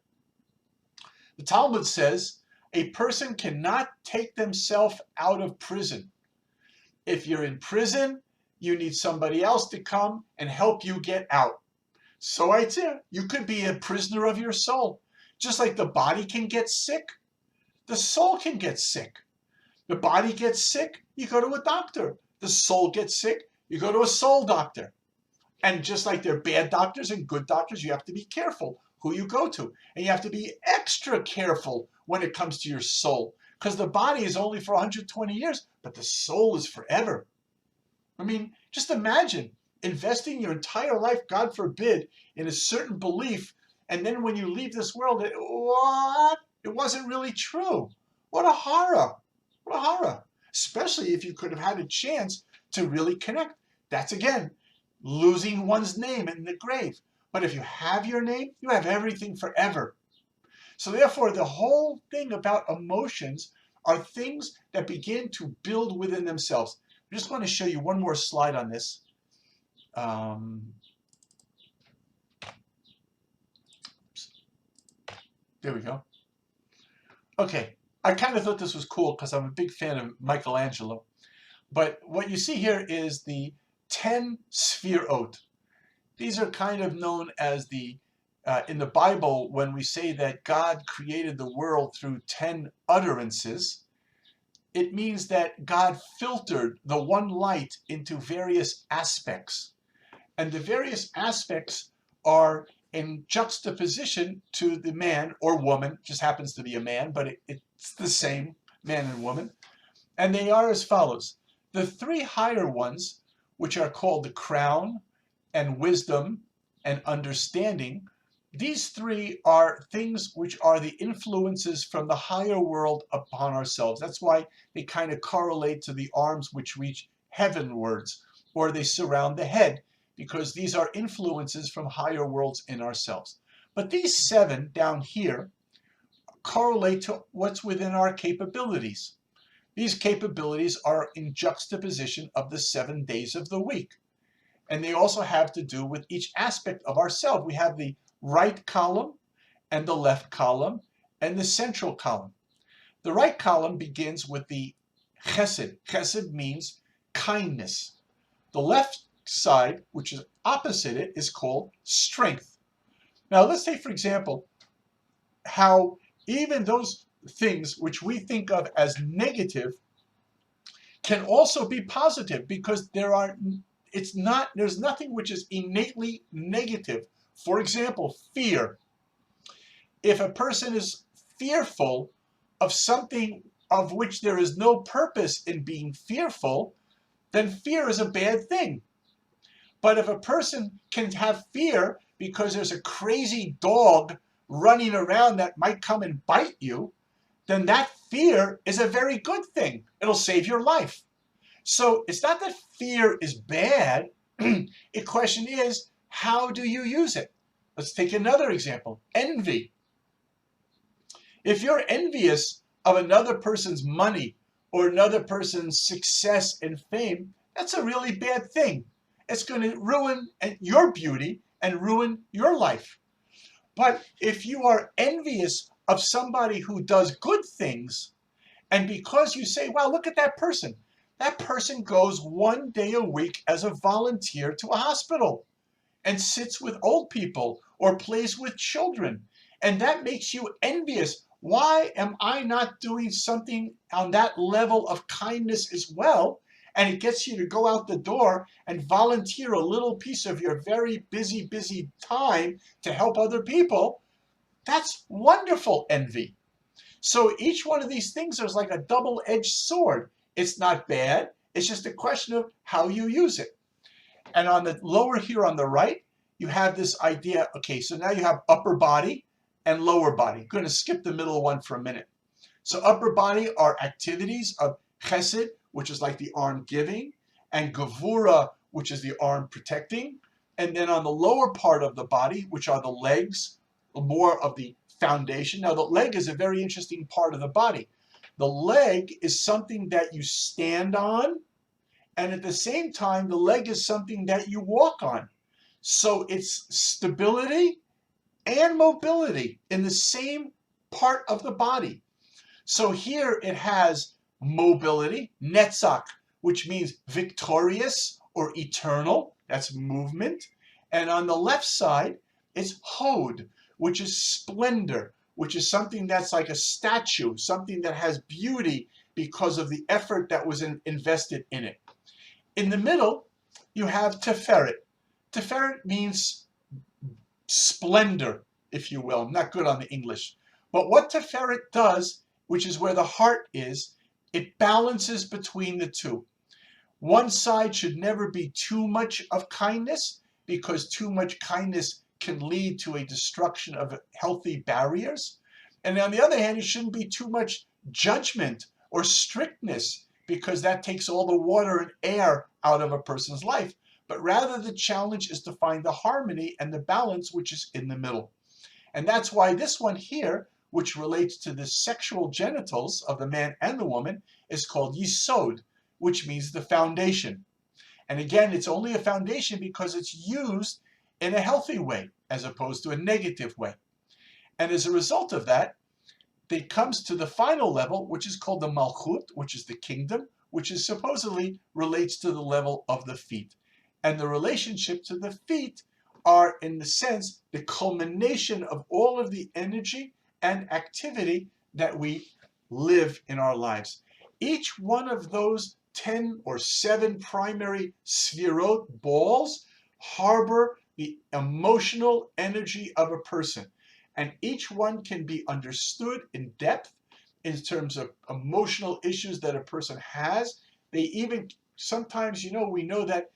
The Talmud says a person cannot take themselves out of prison. If you're in prison, you need somebody else to come and help you get out. So I tell you could be a prisoner of your soul. Just like the body can get sick, the soul can get sick. The body gets sick, you go to a doctor. The soul gets sick, you go to a soul doctor. And just like there are bad doctors and good doctors, you have to be careful who you go to. And you have to be extra careful when it comes to your soul. Because the body is only for 120 years, but the soul is forever. I mean, just imagine investing your entire life, God forbid, in a certain belief, and then when you leave this world, it wasn't really true. What a horror. What a horror. Especially if you could have had a chance to really connect. That's, again, losing one's name in the grave. But if you have your name, you have everything forever. So therefore, the whole thing about emotions are things that begin to build within themselves. I just want to show you one more slide on this. There we go. Okay, I kind of thought this was cool because I'm a big fan of Michelangelo. But what you see here is the 10 Sefirot. These are kind of known as in the Bible, when we say that God created the world through 10 utterances, it means that God filtered the one light into various aspects. And the various aspects are in juxtaposition to the man or woman, just happens to be a man, but it's the same, man and woman. And they are as follows. The three higher ones, which are called the crown and wisdom and understanding, these three are things which are the influences from the higher world upon ourselves. That's why they kind of correlate to the arms which reach heavenwards, or they surround the head, because these are influences from higher worlds in ourselves. But these 7 down here correlate to what's within our capabilities. These capabilities are in juxtaposition of the 7 days of the week. And they also have to do with each aspect of ourselves. We have the right column and the left column and the central column. The right column begins with the chesed. Chesed means kindness. The left side, which is opposite it, is called strength. Now let's take, for example, how even those things which we think of as negative can also be positive, because there's nothing which is innately negative. For example, fear. If a person is fearful of something of which there is no purpose in being fearful, then fear is a bad thing. But if a person can have fear because there's a crazy dog running around that might come and bite you, then that fear is a very good thing. It'll save your life. So it's not that fear is bad. The question is, how do you use it? Let's take another example. Envy. If you're envious of another person's money or another person's success and fame, that's a really bad thing. It's going to ruin your beauty and ruin your life. But if you are envious of somebody who does good things, and because you say, wow, look at that person goes 1 day a week as a volunteer to a hospital and sits with old people or plays with children, and that makes you envious. Why am I not doing something on that level of kindness as well? And it gets you to go out the door and volunteer a little piece of your very busy time to help other people. That's wonderful envy. So each one of these things is like a double-edged sword. It's not bad. It's just a question of how you use it. And on the lower here on the right, you have this idea. Okay, so now you have upper body and lower body. I'm going to skip the middle one for a minute. So upper body are activities of chesed, which is like the arm giving, and gevura, which is the arm protecting. And then on the lower part of the body, which are the legs, more of the foundation. Now the leg is a very interesting part of the body. The leg is something that you stand on, and at the same time, the leg is something that you walk on. So it's stability and mobility in the same part of the body. So here it has mobility, netzach, which means victorious or eternal. That's movement. And on the left side, it's hod, which is splendor, which is something that's like a statue, something that has beauty because of the effort that was invested in it. In the middle, you have Tiferet. Tiferet means splendor, if you will. I'm not good on the English. But what Tiferet does, which is where the heart is, it balances between the two. One side should never be too much of kindness, because too much kindness can lead to a destruction of healthy barriers. And on the other hand, it shouldn't be too much judgment or strictness, because that takes all the water and air out of a person's life. But rather, the challenge is to find the harmony and the balance which is in the middle. And that's why this one here, which relates to the sexual genitals of the man and the woman, is called yisod, which means the foundation. And again, it's only a foundation because it's used in a healthy way as opposed to a negative way. And as a result of that, it comes to the final level, which is called the malchut, which is the kingdom, which is supposedly relates to the level of the feet. And the relationship to the feet are, in the sense, the culmination of all of the energy and activity that we live in our lives. Each one of those 10 or 7 primary sphirot balls harbor the emotional energy of a person. And each one can be understood in depth in terms of emotional issues that a person has. They even sometimes, we know that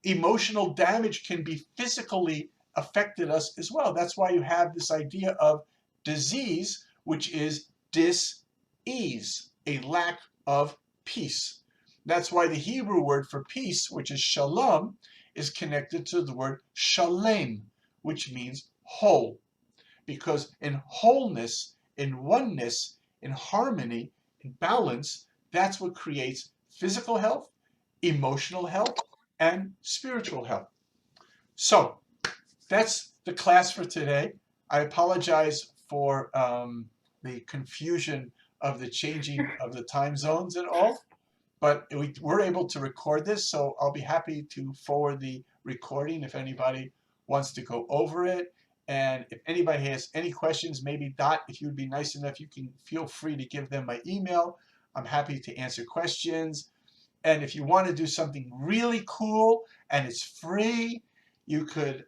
emotional damage can be physically affected us as well. That's why you have this idea of disease, which is dis-ease, a lack of peace. That's why the Hebrew word for peace, which is shalom, is connected to the word shalem, which means whole. Because in wholeness, in oneness, in harmony, in balance, that's what creates physical health, emotional health, and spiritual health. So that's the class for today. I apologize for the confusion of the changing of the time zones and all, but we were able to record this, so I'll be happy to forward the recording if anybody wants to go over it. And if anybody has any questions, maybe Dot, if you'd be nice enough, you can feel free to give them my email. I'm happy to answer questions. And if you want to do something really cool and it's free, you could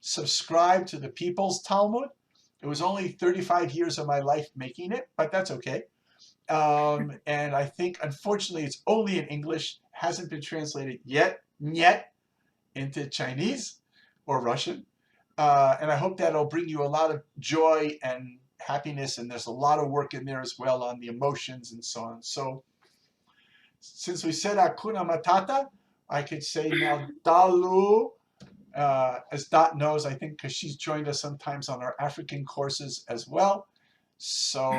subscribe to the People's Talmud. It was only 35 years of my life making it, but that's okay. And I think, unfortunately, it's only in English, hasn't been translated yet into Chinese or Russian. And I hope that'll bring you a lot of joy and happiness. And there's a lot of work in there as well on the emotions and so on. So since we said Hakuna Matata, I could say now Dalu. As Dot knows, I think because she's joined us sometimes on our African courses as well. So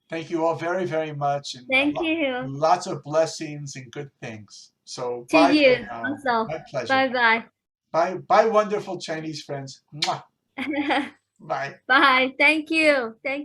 thank you all very, very much, and Thank you. lots of blessings and good things. So To bye for you now. also. My pleasure. Bye Bye, bye, wonderful Chinese friends. Mwah. bye. Bye. Bye. Thank you. Thank